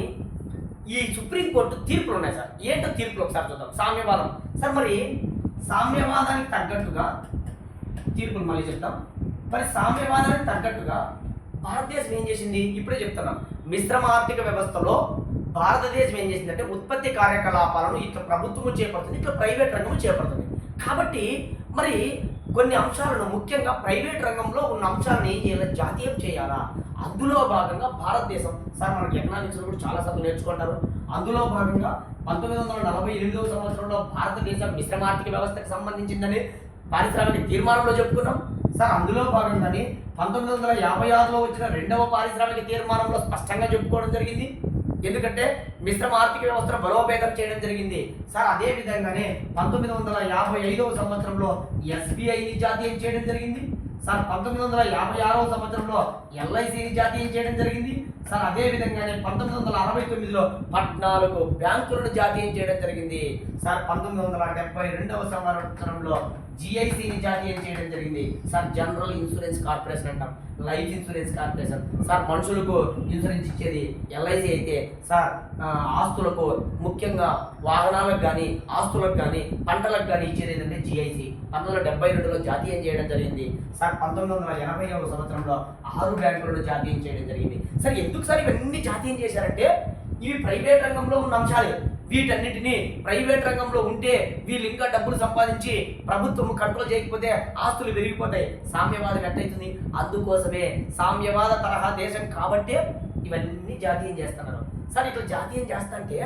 ఈ సుప్రీంకోర్టు తీర్పులు ఉన్నాయి సార్. ఏంటో తీర్పులు ఒకసారి చూద్దాం. సామ్యవాదం సార్. మరి సామ్యవాదానికి తగ్గట్టుగా తీర్పులు మళ్ళీ చెప్తాం. మరి సామ్యవాదానికి తగ్గట్టుగా భారతదేశం ఏం చేసింది ఇప్పుడే చెప్తున్నాం. మిశ్రమ ఆర్థిక వ్యవస్థలో భారతదేశం ఏం చేసిందంటే ఉత్పత్తి కార్యకలాపాలను ఇట్లా ప్రభుత్వము చేపడుతుంది, ఇట్లా ప్రైవేట్ రంగము చేపడుతుంది. కాబట్టి మరి కొన్ని అంశాలను, ముఖ్యంగా ప్రైవేట్ రంగంలో ఉన్న అంశాలను ఏం చేయాలి? జాతీయం చేయాలా? అందులో భాగంగా భారతదేశం సార్, మనకి ఎకనామిక్స్లో కూడా చాలాసార్లు నేర్చుకుంటారు. అందులో భాగంగా 1948వ సంవత్సరంలో భారతదేశం మిశ్రమ ఆర్థిక వ్యవస్థకు సంబంధించిందని పారిశ్రామిక తీర్మానంలో చెప్పుకున్నాం సార్. అందులో భాగంగానే 1956లో వచ్చిన 2వ పారిశ్రామిక తీర్మానంలో స్పష్టంగా చెప్పుకోవడం జరిగింది. ఎందుకంటే మిశ్రమ ఆర్థిక వ్యవస్థను బలోపేతం చేయడం జరిగింది సార్. అదే విధంగానే 1955వ సంవత్సరంలో ఎస్బీఐని జాతీయం చేయడం జరిగింది సార్. 1956వ సంవత్సరంలో ఎల్ఐసిని జాతీయం చేయడం జరిగింది సార్. అదే విధంగానే 1969లో 14 బ్యాంకులను జాతీయం చేయడం జరిగింది సార్. 1972వ సంవత్సరంలో జిఐసిని జాతీయం చేయడం జరిగింది సార్. జనరల్ ఇన్సూరెన్స్ కార్పొరేషన్ అంటాం, లైఫ్ ఇన్సూరెన్స్ కార్పొరేషన్ సార్. మనుషులకు ఇన్సూరెన్స్ ఇచ్చేది ఎల్ఐసి అయితే సార్, ఆస్తులకు, ముఖ్యంగా వాహనాలకు కానీ ఆస్తులకు కానీ పంటలకు కానీ ఇచ్చేది ఏంటంటే జిఐసి. 1972లో జాతీయం చేయడం జరిగింది సార్. 1980వ సంవత్సరంలో 6 బ్యాంకులను జాతీయం చేయడం జరిగింది సార్. ఎందుకు సార్ ఇవన్నీ జాతీయం చేశారంటే ఇవి ప్రైవేట్ రంగంలో ఉన్న అంశాలే. వీటన్నిటినీ ప్రైవేట్ రంగంలో ఉంటే వీళ్ళు ఇంకా డబ్బులు సంపాదించి ప్రభుత్వం కంట్రోల్ చేయకపోతే ఆస్తులు పెరిగిపోతాయి. సామ్యవాదం ఎట్లయితుంది? అందుకోసమే సామ్యవాద తరహా దేశం కాబట్టే ఇవన్నీ జాతీయం చేస్తున్నారు సార్. ఇట్లా జాతీయం చేస్తుంటే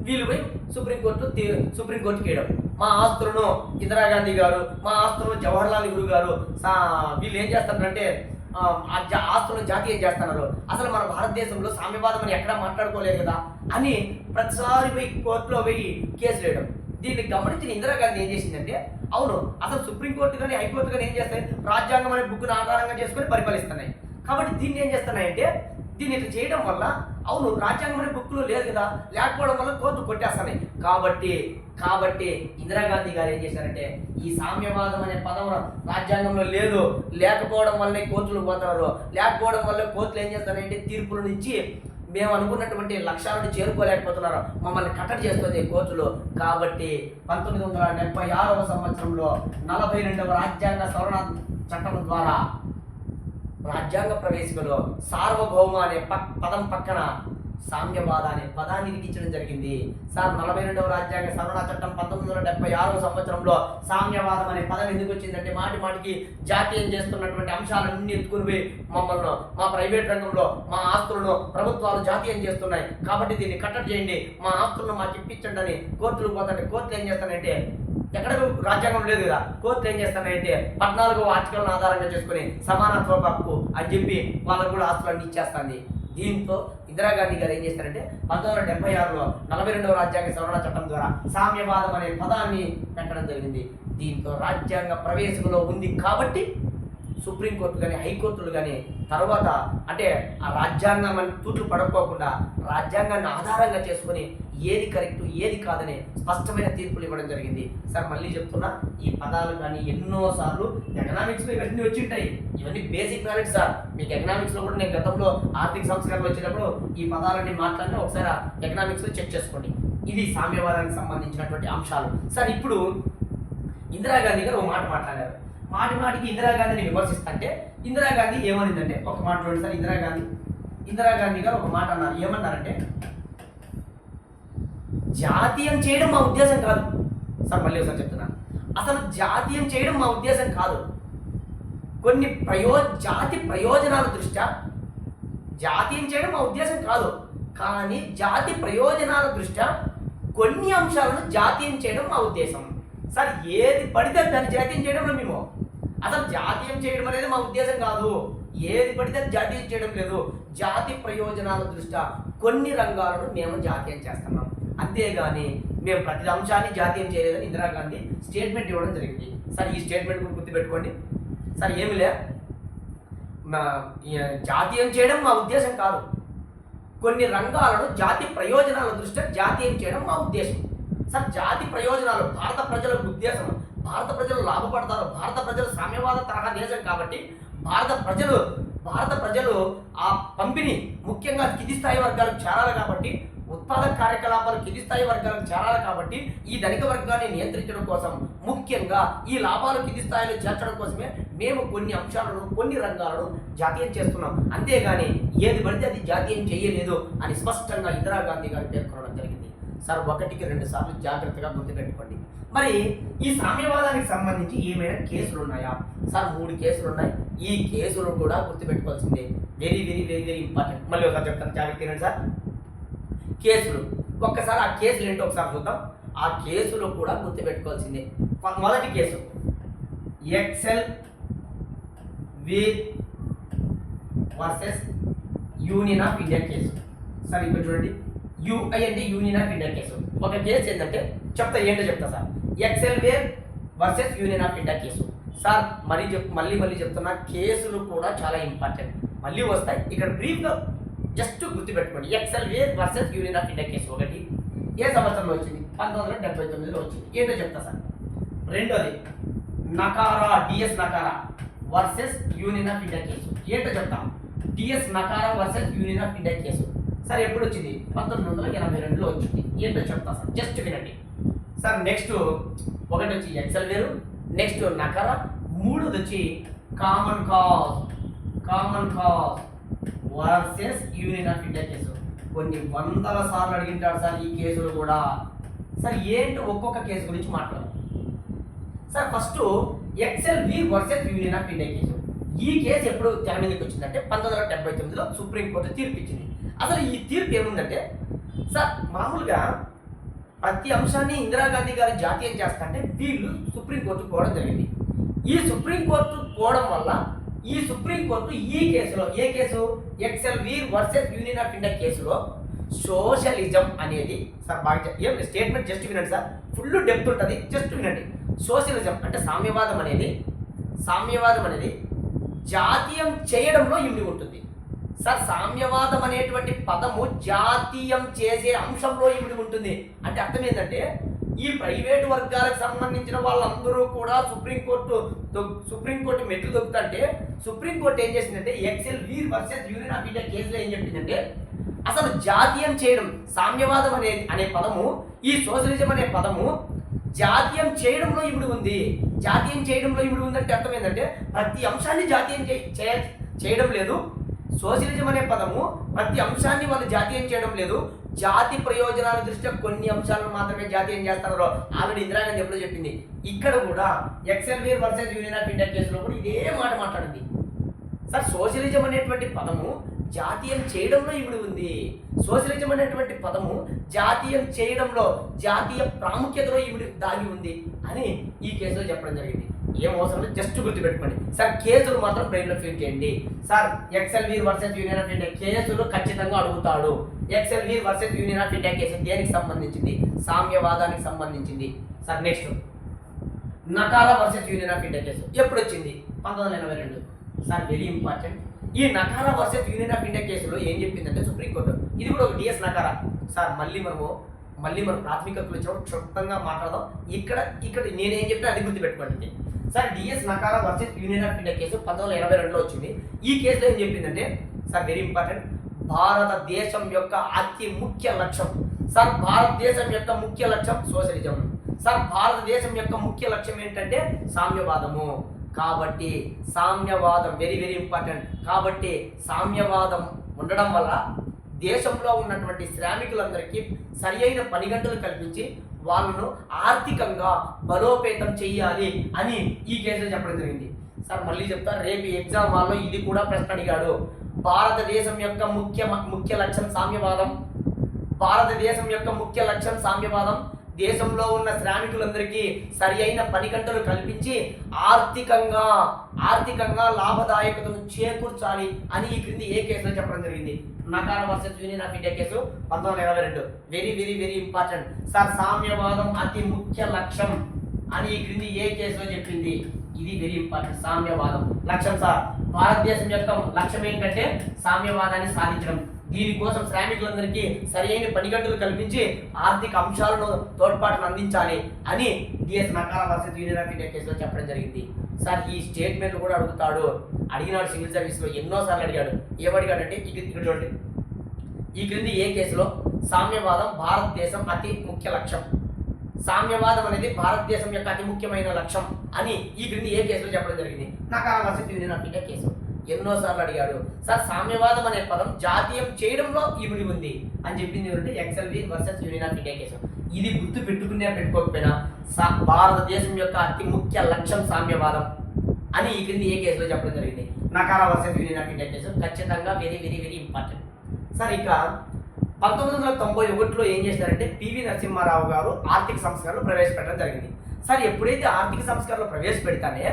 వీళ్ళు పోయి సుప్రీంకోర్టుకి వేయడం. మా ఆస్తులను ఇందిరాగాంధీ గారు, మా ఆస్తులను జవహర్లాల్ నెహ్రూ గారు వీళ్ళు ఏం చేస్తారంటే ఆస్తులను జాతీయం చేస్తున్నారు. అసలు మన భారతదేశంలో సామ్యవాదం అని ఎక్కడా మాట్లాడుకోలేదు కదా అని ప్రతిసారి పోయి కోర్టులో పోయి కేసు వేయడం. దీన్ని గమనించిన ఇందిరాగాంధీ ఏం చేసిందంటే, అవును అసలు సుప్రీంకోర్టు కానీ హైకోర్టు కానీ ఏం చేస్తాయి? రాజ్యాంగం అనే బుక్ను ఆధారంగా చేసుకొని పరిపాలిస్తున్నాయి. కాబట్టి దీన్ని ఏం చేస్తున్నాయంటే, దీన్ని ఇట్లా చేయడం వల్ల అవును, రాజ్యాంగం అనే బుక్లో లేదు కదా, లేకపోవడం వల్ల కోర్టు కొట్టేస్తున్నాయి. కాబట్టి ఇందిరాగాంధీ గారు ఏం చేశారంటే ఈ సామ్యవాదం అనే పదం రాజ్యాంగంలో లేదు, లేకపోవడం వల్లే కోర్టులు పోతున్నారు, లేకపోవడం వల్ల కోర్టులు ఏం చేస్తారంటే తీర్పులను ఇచ్చి మేము అనుకున్నటువంటి లక్ష్యాలను చేరుకోలేకపోతున్నారు, మమ్మల్ని కట్టడి చేస్తుంది కోర్టులు. కాబట్టి 1976వ సంవత్సరంలో 42వ రాజ్యాంగ సవరణ చట్టం ద్వారా రాజ్యాంగ ప్రవేశికలో సార్వభౌమ అనే పదం పక్కన సామ్యవాద అనే పదాన్ని లిఖించడం జరిగింది. 42వ రాజ్యాంగ సవరణ చట్టం 1976వ సంవత్సరంలో సామ్యవాదం అనే పదం ఎందుకు వచ్చిందంటే మాటికి జాతీయం చేస్తున్నటువంటి అంశాలన్నీ ఎత్తుకుని మమ్మల్ని మా ప్రైవేట్ రంగంలో మా ఆస్తులను ప్రభుత్వాలు జాతీయం చేస్తున్నాయి, కాబట్టి దీన్ని కట్టడి చేయండి, మా ఆస్తులను మాకు ఇప్పించండి అని కోర్టులు పోతాంటే కోర్టులు ఏం చేస్తానంటే ఎక్కడ రాజ్యాంగం లేదు కదా, కోర్టు ఏం చేస్తానంటే 14వ ఆర్టికల్ను ఆధారంగా చేసుకుని సమానత్వ హక్కు అని చెప్పి వాళ్ళకు కూడా ఆస్తులన్నీ ఇచ్చేస్తుంది. దీంతో ఇందిరాగాంధీ గారు ఏం చేస్తారంటే 1976లో 42వ రాజ్యాంగ సవరణ చట్టం ద్వారా సామ్యవాదం అనే పదాన్ని పెట్టడం జరిగింది. దీంతో రాజ్యాంగ ప్రవేశంలో ఉంది కాబట్టి సుప్రీంకోర్టు కానీ హైకోర్టులు కానీ తర్వాత అంటే ఆ రాజ్యాంగం అని తూట్లు పడుకోకుండా రాజ్యాంగాన్ని ఆధారంగా చేసుకుని ఏది కరెక్ట్ ఏది కాదని స్పష్టమైన తీర్పులు ఇవ్వడం జరిగింది. సార్ మళ్ళీ చెప్తున్నా, ఈ పదాలు కానీ ఎన్నోసార్లు ఎకనామిక్స్లో ఇవన్నీ వచ్చి ఉంటాయి, ఇవన్నీ బేసిక్ నాలెడ్జ్ సార్. మీకు ఎకనామిక్స్లో కూడా నేను గతంలో ఆర్థిక సంస్కరణలు వచ్చేటప్పుడు ఈ పదాలన్నీ మాట్లాడినా ఒకసారి ఎకనామిక్స్లో చెక్ చేసుకోండి. ఇది సామ్యవాదానికి సంబంధించినటువంటి అంశాలు. సార్ ఇప్పుడు ఇందిరాగాంధీ గారు ఒక మాట మాట్లాడారు, మాటికి ఇందిరాగాంధీని విమర్శిస్తుంటే ఇందిరాగాంధీ ఏమనిందంటే ఒక మాట చూడండి సార్. ఇందిరాగాంధీ గారు ఒక మాట అన్నారు, ఏమన్నారంటే జాతీయం చేయడం మా ఉద్దేశం కాదు. సార్ మళ్ళీ ఒకసారి చెప్తున్నాను, అసలు జాతీయం చేయడం మా ఉద్దేశం కాదు, కొన్ని జాతి ప్రయోజనాల దృష్ట్యా జాతీయం చేయడం మా ఉద్దేశం కాదు, కానీ జాతి ప్రయోజనాల దృష్ట్యా కొన్ని అంశాలను జాతీయం చేయడం మా ఉద్దేశం. సార్ ఏది పడితే దాన్ని జాతీయం చేయడంలో మేము అసలు జాతీయం చేయడం అనేది మా ఉద్దేశం కాదు, ఏది పడితే జాతీయం చేయడం లేదు, జాతి ప్రయోజనాల దృష్ట్యా కొన్ని రంగాలను మేము జాతీయం చేస్తున్నాం, అంతేగాని మేము ప్రతి అంశాన్ని జాతీయం చేయలేదని ఇందిరాగాంధీ స్టేట్మెంట్ ఇవ్వడం జరిగింది. సార్ ఈ స్టేట్మెంట్ కూడా గుర్తుపెట్టుకోండి సార్. ఏమి లే, జాతీయం చేయడం మా ఉద్దేశం కాదు, కొన్ని రంగాలను జాతి ప్రయోజనాల దృష్ట్యా జాతీయం చేయడం మా ఉద్దేశం. సార్ జాతి ప్రయోజనాలు భారత ప్రజలకు ఉద్దేశం, భారత ప్రజలు లాభపడతారు, భారత ప్రజలు సామ్యవాద తరహా దేశం కాబట్టి భారత ప్రజలు ఆ పంపిణీ ముఖ్యంగా కింది స్థాయి వర్గాలకు చేరాలి కాబట్టి, ఉత్పాదక కార్యకలాపాలు కింది స్థాయి వర్గాలకు చేరాలి కాబట్టి ఈ ధనిక వర్గాన్ని నియంత్రించడం కోసం, ముఖ్యంగా ఈ లాభాలు కింది స్థాయిలో చేర్చడం కోసమే మేము కొన్ని అంశాలను కొన్ని రంగాలను జాతీయం చేస్తున్నాం, అంతేగాని ఏది పడితే అది జాతీయం చేయలేదు అని స్పష్టంగా ఇందిరాగాంధీ గారు పేర్కొనడం జరిగింది. సార్ 1కి 2 సార్లు జాగ్రత్తగా గుర్తుపెట్టుకోండి. మరి ఈ సామ్యవాదానికి సంబంధించి ఏమైనా కేసులు ఉన్నాయా? సార్ 3 కేసులు ఉన్నాయి. ఈ కేసులు కూడా గుర్తుపెట్టుకోవాల్సిందే, very very very very important. మళ్ళీ ఒకసారి చెప్తాను, జాగ్రత్త తినండి సార్. కేసులు ఒక్కసారి ఆ కేసులు ఏంటో ఒకసారి చూద్దాం. ఆ కేసులు కూడా గుర్తుపెట్టుకోవాల్సిందే. మొదటి కేసు Excel Wear versus union of India case. Sir ఇక్కడ చూడండి, యూఐ అంటే యూనియన్ ఆఫ్ ఇండియా కేసు. ఒక కేసు ఏంటంటే ఏంటో చెప్తా sir, Excel Wear versus union of India case. Sir మళ్ళీ చెప్తున్నా, కేసులు కూడా చాలా ఇంపార్టెంట్, మళ్ళీ వస్తాయి. ఇక్కడ బ్రీఫ్గా జస్ట్ గుర్తుపెట్టుకోండి. Excel Wear versus union of India కేసు ఒకటి ఏ సంవత్సరంలో వచ్చింది? 1979లో వచ్చింది. ఏంటో చెప్తా సార్. రెండోది Nakara, DS Nakara versus union of India case. ఏంటో చెప్తాం, DS Nakara versus union of India case. Sir ఎప్పుడు వచ్చింది? 1982లో వచ్చింది. ఏంటో చెప్తా సార్, జస్ట్ వినండి సార్. నెక్స్ట్ ఒకటి వచ్చి ఎక్సెల్ వేరు, నెక్స్ట్ నకారా, మూడోది వచ్చి common cause versus union of India case. కొన్ని వందల సార్లు అడిగింటాడు సార్ ఈ కేసులు కూడా. సార్ ఏంటో ఒక్కొక్క కేసు గురించి మాట్లాడదాం sir. First Excel V versus union of India కేసు. ఈ కేసు ఎప్పుడు తెర మీదకి వచ్చిందంటే 1979లో సుప్రీంకోర్టు తీర్పు ఇచ్చింది. అసలు ఈ తీర్పు ఏముందంటే సార్, మామూలుగా ప్రతి అంశాన్ని ఇందిరాగాంధీ గారు జాతీయం చేస్తాంటే వీళ్ళు సుప్రీంకోర్టు పోవడం జరిగింది. ఈ సుప్రీంకోర్టు పోవడం వల్ల ఈ సుప్రీంకోర్టు ఈ కేసులో, ఏ కేసు? Excel Wear versus union of India కేసులో సోషలిజం అనేది, సార్ బాగా ఏం స్టేట్మెంట్ జస్ట్ వినండి సార్, ఫుల్ డెప్త్ ఉంటుంది, జస్ట్ వినండి. సోషలిజం అంటే సామ్యవాదం అనేది జాతీయం చేయడంలో ఇమిడి ఉంటుంది. సార్ సామ్యవాదం అనేటువంటి పదము జాతీయం చేసే అంశంలో ఇమిడి ఉంటుంది. అంటే అర్థం ఏంటంటే ఈ ప్రైవేటు వర్గాలకు సంబంధించిన వాళ్ళందరూ కూడా సుప్రీంకోర్టు మెట్లు దొక్కుతుంటే సుప్రీంకోర్టు ఏం చేసిందంటే ఎక్సెల్వీర్ వర్సెస్ యూనియన్ ఆఫ్ ఇండియా కేసులో ఏం చెప్పిందంటే అసలు జాతీయం చేయడం, సామ్యవాదం అనే పదము, ఈ సోషలిజం అనే పదము జాతీయం చేయడంలో ఇమిడి ఉంది. జాతీయం చేయడంలో ఇమిడి ఉందంటే అర్థం ఏంటంటే ప్రతి అంశాన్ని జాతీయం చేయడం లేదు. సోషలిజం అనే పదము ప్రతి అంశాన్ని వాళ్ళు జాతీయం చేయడం లేదు. జాతి ప్రయోజనాల దృష్ట్యా కొన్ని అంశాలను మాత్రమే జాతీయం చేస్తున్నారు. ఆల్రెడీ ఇందిరాగాంధీ ఎప్పుడో చెప్పింది. ఇక్కడ కూడా ఎక్సెల్వీర్ వర్సెస్ యూనియన్ ఆఫ్ ఇండియా కేసులో కూడా ఇదే మాట మాట్లాడింది. సార్ సోషలిజం అనేటువంటి పదము జాతీయం చేయడంలో ఇమిడి ఉంది. సోషలిజం అనేటువంటి పదము జాతీయం చేయడంలో, జాతీయ ప్రాముఖ్యతలో ఇమిడి దాగి ఉంది అని ఈ కేసులో చెప్పడం జరిగింది. ఏం అవసరం లేదు, జస్ట్ గుర్తుపెట్టుకోండి. సార్ కేసులు మాత్రం బ్రెయిన్లో ఫీల్ చేయండి. Sir Excel Wear versus union of India కేసులు ఖచ్చితంగా అడుగుతాడు. Excel Wear versus union of India case దేనికి సంబంధించింది? సామ్యవాదానికి సంబంధించింది. Sir next Nakara versus union of India case ఎప్పుడు వచ్చింది? 1982. Sir very important. ఈ Nakara versus union of India కేసులో ఏం చెప్పిందంటే సుప్రీంకోర్టు, ఇది కూడా ఒక డిఎస్ నకారా. సార్ మళ్ళీ మనం ప్రాథమిక హక్కులు వచ్చినప్పుడు క్షుణ్ణంగా మాట్లాడదాం. ఇక్కడ నేనేం చెప్పినా అది గుర్తుపెట్టుకోండి. Sir DS Nakara versus union of India case 1982లో వచ్చింది. ఈ కేసులో ఏం చెప్పిందంటే సార్ వెరీ ఇంపార్టెంట్, భారతదేశం యొక్క అతి ముఖ్య లక్ష్యం, సార్ భారతదేశం యొక్క ముఖ్య లక్ష్యం సోషలిజం. సార్ భారతదేశం యొక్క ముఖ్య లక్ష్యం ఏంటంటే సామ్యవాదము. కాబట్టి సామ్యవాదం వెరీ వెరీ ఇంపార్టెంట్. కాబట్టి సామ్యవాదం ఉండడం వల్ల దేశంలో ఉన్నటువంటి శ్రామికులందరికీ సరి అయిన పని గంటలు కల్పించి వాళ్ళను ఆర్థికంగా బలోపేతం చెయ్యాలి అని ఈ కేసులో చెప్పడం జరిగింది. సార్ మళ్ళీ చెప్తా, రేపు ఎగ్జామ్ హాల్లో ఇది కూడా ప్రశ్న అడిగాడు. భారతదేశం యొక్క ముఖ్య లక్ష్యం సామ్యవాదం. భారతదేశం యొక్క ముఖ్య లక్ష్యం సామ్యవాదం. దేశంలో ఉన్న శ్రామికులందరికీ సరి అయిన పని గంటలు కల్పించి ఆర్థికంగా లాభదాయకతను చేకూర్చాలి అని ఈ క్రింది ఏ కేసులో చెప్పడం జరిగింది? Nakara versus union of India case 1982. Very very very important. Sir సామ్యవాదం అతి ముఖ్య లక్ష్యం అని ఈ క్రింది ఏ కేసులో చెప్పింది? ఇది వెరీ ఇంపార్టెంట్. సామ్యవాదం లక్ష్యం. సార్ భారతదేశం యొక్క లక్ష్యం ఏంటంటే సామ్యవాదాన్ని సాధించడం. దీనికోసం శ్రామికులందరికీ సరైన పని గంటలు కల్పించి ఆర్థిక అంశాలను తోడ్పాటును అందించాలి అని D S Nakara versus union of India కేసులో చెప్పడం జరిగింది. సార్ ఈ స్టేట్మెంట్ కూడా అడిగినాడు సివిల్ సర్వీస్లో ఎన్నోసార్లు అడిగాడు. ఏమడిగాడంటే ఇక్కడ చూడండి, ఈ క్రింది ఏ కేసులో సామ్యవాదం భారతదేశం అతి ముఖ్య లక్ష్యం, సామ్యవాదం అనేది భారతదేశం యొక్క అతి ముఖ్యమైన లక్ష్యం అని ఈ క్రింది ఏ కేసులో చెప్పడం జరిగింది? Nakara versus union of India case. ఎన్నోసార్లు అడిగాడు. సార్ సామ్యవాదం అనే పదం జాతీయం చేయడంలో ఇమిడి ఉంది అని చెప్పింది ఎవరంటే Excel Wear versus union of India case. ఇది గుర్తు పెట్టుకోకపోయినా భారతదేశం యొక్క అతి ముఖ్య లక్ష్యం సామ్యవాదం అని ఈ క్రింది ఏ కేసులో చెప్పడం జరిగింది? Nakara versus union of India case. ఖచ్చితంగా very very very important. Sir ఇక 1991లో ఏం చేశారంటే పివి నరసింహారావు గారు ఆర్థిక సంస్కరణలు ప్రవేశపెట్టడం జరిగింది. సార్ ఎప్పుడైతే ఆర్థిక సంస్కరణలు ప్రవేశపెడతానే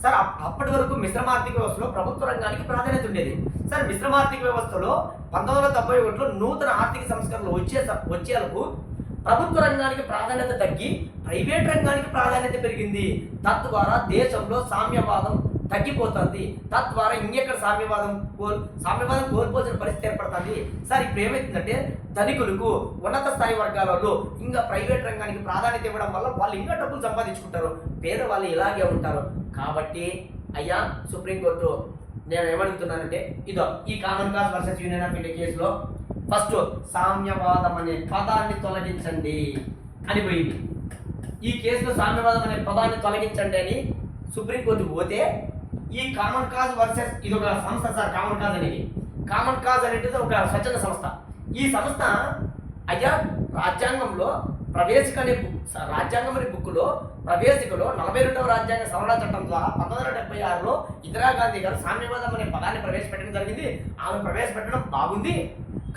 సార్ అప్పటి వరకు మిశ్రమ ఆర్థిక వ్యవస్థలో ప్రభుత్వ రంగానికి ప్రాధాన్యత ఉండేది. సార్ మిశ్రమ ఆర్థిక వ్యవస్థలో 1991లో నూతన ఆర్థిక సంస్కరణలు వచ్చేందుకు ప్రభుత్వ రంగానికి ప్రాధాన్యత తగ్గి ప్రైవేట్ రంగానికి ప్రాధాన్యత పెరిగింది. తద్వారా దేశంలో సామ్యవాదం తగ్గిపోతుంది. తద్వారా ఇంకెక్కడ సామ్యవాదం కోల్పోసిన పరిస్థితి ఏర్పడుతుంది. సార్ ఇప్పుడు ఏమైతుందంటే ధనికులకు ఉన్నత స్థాయి వర్గాలలో ఇంకా ప్రైవేట్ రంగానికి ప్రాధాన్యత ఇవ్వడం వల్ల వాళ్ళు ఇంకా డబ్బులు సంపాదించుకుంటారు, పేదవాళ్ళు ఇలాగే ఉంటారు. కాబట్టి అయ్యా సుప్రీంకోర్టు నేను ఏమడుగుతున్నానంటే ఇదో ఈ common cause versus union of India కేసులో ఫస్ట్ సామ్యవాదం అనే పదాన్ని తొలగించండి అని పోయింది. ఈ కేసులో సామ్యవాదం అనే పదాన్ని తొలగించండి అని సుప్రీంకోర్టుకు పోతే ఈ కామన్ కాజ్ వర్సెస్ ఇది ఒక సంస్థ సార్. కామన్ కాజ్ అనేది ఒక స్వచ్ఛంద సంస్థ. ఈ సంస్థ అయ్యా రాజ్యాంగంలో రాజ్యాంగం అనే బుక్లో ప్రవేశికలో 42వ రాజ్యాంగ సవరణ చట్టం ద్వారా 1976లో ఇందిరాగాంధీ గారు సామ్యవాదం అనే పదాన్ని ప్రవేశపెట్టడం జరిగింది. ఆమె ప్రవేశపెట్టడం బాగుంది.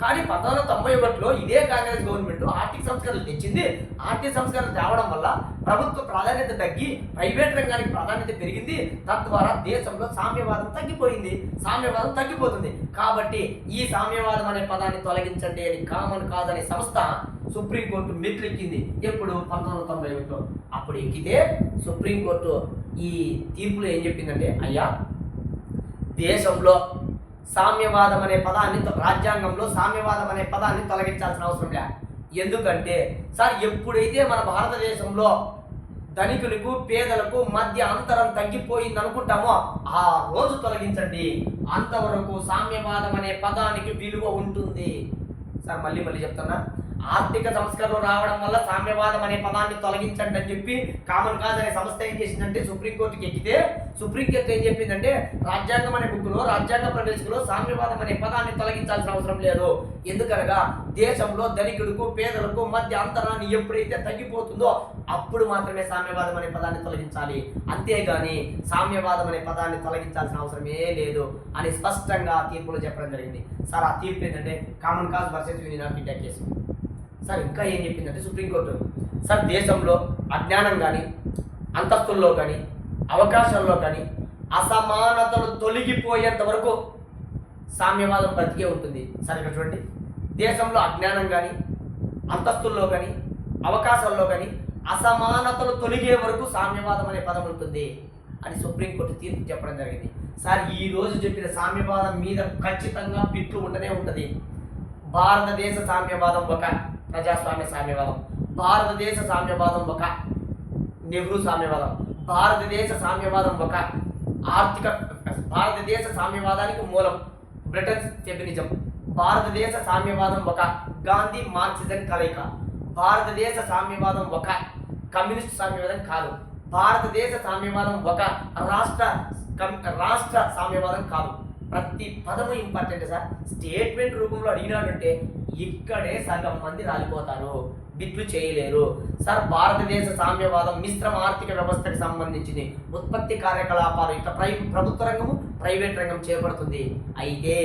కానీ 1991లో ఇదే కాంగ్రెస్ గవర్నమెంట్ ఆర్థిక సంస్కరణలు తెచ్చింది. ఆర్థిక సంస్కరణలు తేవడం వల్ల ప్రభుత్వ ప్రాధాన్యత తగ్గి ప్రైవేట్ రంగానికి ప్రాధాన్యత పెరిగింది. తద్వారా దేశంలో సామ్యవాదం తగ్గిపోతుంది. కాబట్టి ఈ సామ్యవాదం అనే పదాన్ని తొలగించండి అని కామన్ కాజ్ అనే సంస్థ సుప్రీంకోర్టు మెట్లెక్కింది. ఎప్పుడు? 1991లో. అప్పుడు ఎక్కితే సుప్రీంకోర్టు ఈ తీర్పులో ఏం చెప్పిందంటే అయ్యా దేశంలో సామ్యవాదం అనే పదాన్ని రాజ్యాంగంలో సామ్యవాదం అనే పదాన్ని తొలగించాల్సిన అవసరం లే. ఎందుకంటే సార్ ఎప్పుడైతే మన భారతదేశంలో ధనికులకు పేదలకు మధ్య అంతరం తగ్గిపోయింది అనుకుంటామో ఆ రోజు తొలగించండి, అంతవరకు సామ్యవాదం అనే పదానికి విలువ ఉంటుంది. సార్ మళ్ళీ చెప్తున్నా, ఆర్థిక సంస్కరణలు రావడం వల్ల సామ్యవాదం అనే పదాన్ని తొలగించండి అని చెప్పి కామన్ కాజ్ అనే సంస్థ ఏం చేసిందంటే సుప్రీంకోర్టుకి ఎక్కితే సుప్రీంకోర్టు ఏం చెప్పిందంటే రాజ్యాంగం అనే బుక్లో రాజ్యాంగ ప్రవేశకులో సామ్యవాదం అనే పదాన్ని తొలగించాల్సిన అవసరం లేదు. ఎందుకనగా దేశంలో ధనికులకు పేదలకు మధ్య అంతరాన్ని ఎప్పుడైతే తగ్గిపోతుందో అప్పుడు మాత్రమే సామ్యవాదం అనే పదాన్ని తొలగించాలి, అంతేగాని సామ్యవాదం అనే పదాన్ని తొలగించాల్సిన అవసరమే లేదు అని స్పష్టంగా తీర్పులో చెప్పడం జరిగింది. సార్ ఆ తీర్పు ఏంటంటే common cause versus union of India case. Sir ఇంకా ఏం చెప్పిందంటే సుప్రీంకోర్టు, సార్ దేశంలో అజ్ఞానం కానీ అంతస్తుల్లో కానీ అవకాశాల్లో కానీ అసమానతలు తొలగిపోయేంత వరకు సామ్యవాదం బ్రతికే ఉంటుంది. సార్ ఇక్కడ చూడండి, దేశంలో అజ్ఞానం కానీ అంతస్తుల్లో కానీ అవకాశాల్లో కానీ అసమానతలు తొలగే వరకు సామ్యవాదం అనే పదం ఉంటుంది అని సుప్రీంకోర్టు తీర్పు చెప్పడం జరిగింది. సార్ ఈ రోజు చెప్పిన సామ్యవాదం మీద ఖచ్చితంగా పిట్లు ఉండనే ఉంటుంది. భారతదేశ సామ్యవాదం ఒక ప్రజాస్వామ్య సామ్యవాదం, భారతదేశ సామ్యవాదం ఒక నెహ్రూ సామ్యవాదం, భారతదేశ సామ్యవాదం ఒక భారతదేశ సామ్యవాదానికి మూలం బ్రిటన్ ఫెమినిజం, భారతదేశ సామ్యవాదం ఒక గాంధీ మార్క్సిజం కలయిక, భారతదేశ సామ్యవాదం ఒక కమ్యూనిస్ట్ సామ్యవాదం కాదు, భారతదేశ సామ్యవాదం ఒక రాష్ట్ర సామ్యవాదం కాదు. ప్రతి పదము ఇంపార్టెంట్ సార్. స్టేట్మెంట్ రూపంలో అడిగినాడంటే ఇక్కడే సగం మంది రాలిపోతారు, బిట్లు చేయలేరు. సార్ భారతదేశ సామ్యవాదం మిశ్రమ ఆర్థిక వ్యవస్థకి సంబంధించింది. ఉత్పత్తి కార్యకలాపాలు ఇట్లా ప్రభుత్వ రంగము ప్రైవేట్ రంగం చేపడుతుంది. అయితే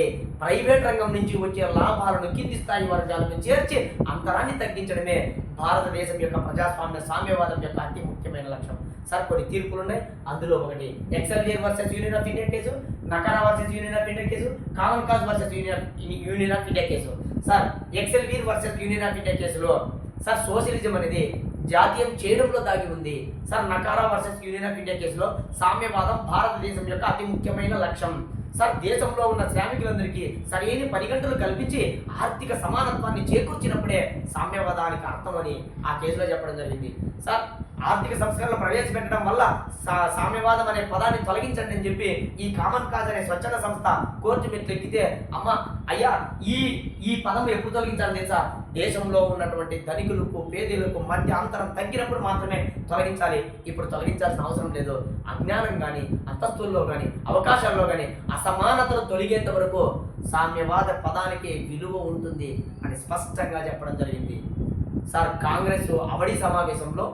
ప్రైవేట్ రంగం నుంచి వచ్చే లాభాలను కింది స్థాయి వర్గాలకు చేర్చి అంతరాన్ని తగ్గించడమే భారతదేశం యొక్క ప్రజాస్వామ్య సామ్యవాదం యొక్క అతి ముఖ్యమైన లక్ష్యం. సార్ కొన్ని తీర్పులు ఉన్నాయి, అందులో ఒకటి Excel Wear versus union of India case, Nakara versus union of India case, common cause versus union of India case. Sir Excel Wear versus union of India కేసులో సార్ సోషలిజం అనేది జాతీయం చేయడంలో దాగి ఉంది. Sir Nakara versus union of India కేసులో సామ్యవాదం భారతదేశం యొక్క అతి ముఖ్యమైన లక్ష్యం. సార్ దేశంలో ఉన్న శ్రామికులందరికీ సరైన 10 గంటలు కల్పించి ఆర్థిక సమానత్వాన్ని చేకూర్చినప్పుడే సామ్యవాదానికి అర్థమని ఆ కేసులో చెప్పడం జరిగింది. సార్ ఆర్థిక సంస్కరణలు ప్రవేశపెట్టడం వల్ల సామ్యవాదం అనే పదాన్ని తొలగించండి అని చెప్పి ఈ కామన్ కాజ్ అనే స్వచ్ఛంద సంస్థ కోర్టు మెట్లు ఎక్కితే అమ్మ అయ్యా ఈ పదం ఎప్పుడు తొలగించాలి తెలుసా? దేశంలో ఉన్నటువంటి ధనికులకు పేదలకు మధ్య అంతరం తగ్గినప్పుడు మాత్రమే తొలగించాలి, ఇప్పుడు తొలగించాల్సిన అవసరం లేదు. అజ్ఞానం కానీ అంతస్తుల్లో కానీ అవకాశాల్లో కానీ అసమానతలు తొలగేంత వరకు సామ్యవాద పదానికి విలువ ఉంటుంది అని స్పష్టంగా చెప్పడం జరిగింది. సార్ కాంగ్రెస్ అవడి సమావేశంలో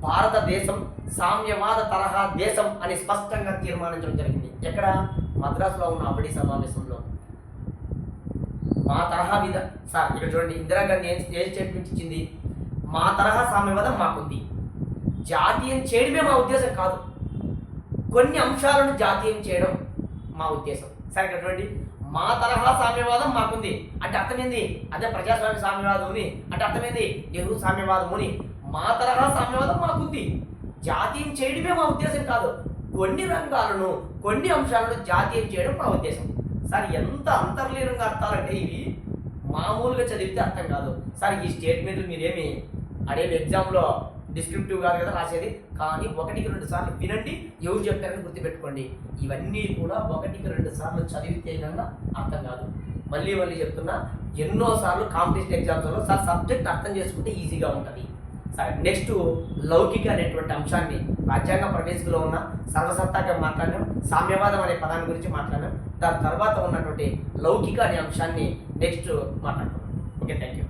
భారతదేశం సామ్యవాద తరహా దేశం అని స్పష్టంగా తీర్మానించడం జరిగింది. ఎక్కడ? మద్రాసులో ఉన్న అవడి సమావేశంలో. మా తరహా సార్ ఇక్కడ చూడండి, ఇందిరాగాంధీ ఏం స్టేట్మెంట్ ఇచ్చింది? మా తరహా సామ్యవాదం మాకుంది, జాతీయం చేయడమే మా ఉద్దేశం కాదు, కొన్ని అంశాలను జాతీయం చేయడం మా ఉద్దేశం. సరే ఇక్కడ చూడండి, మా తరహా సామ్యవాదం మాకుంది అంటే అర్థమైంది, అదే ప్రజాస్వామ్య సామ్యవాదముని అంటే అర్థమైంది, నెహ్రూ సామ్యవాదముని. మా తరహా సామ్యవాదం మాకుంది, జాతీయం చేయడమే మా ఉద్దేశం కాదు, కొన్ని రంగాలను కొన్ని అంశాలను జాతీయం చేయడం మా ఉద్దేశం. సార్ ఎంత అంతర్లీనంగా అర్థాలంటే ఇవి మామూలుగా చదివితే అర్థం కాదు. సార్ ఈ స్టేట్మెంట్లు మీరేమి అడేవి ఎగ్జామ్లో డిస్క్రిప్టివ్ కాదు కదా రాసేది, కానీ 1-2 సార్లు వినండి, ఎవరు చెప్పారని గుర్తుపెట్టుకోండి. ఇవన్నీ కూడా 1-2 సార్లు చదివితే కన్నా అర్థం కాదు. మళ్ళీ చెప్తున్నా, ఎన్నోసార్లు కాంపిటీషన్ ఎగ్జామ్స్లో సార్ సబ్జెక్ట్ అర్థం చేసుకుంటే ఈజీగా ఉంటుంది. సరే నెక్స్ట్ లౌకిక అనేటువంటి అంశాన్ని రాజ్యాంగ ప్రవేశికలో ఉన్న సర్వసత్తాగా మాట్లాడినాం, సామ్యవాదం అనే పదాన్ని గురించి మాట్లాడినాం, దాని తర్వాత ఉన్నటువంటి లౌకిక అనే అంశాన్ని నెక్స్ట్ మాట్లాడుతున్నాం. Okay, thank you.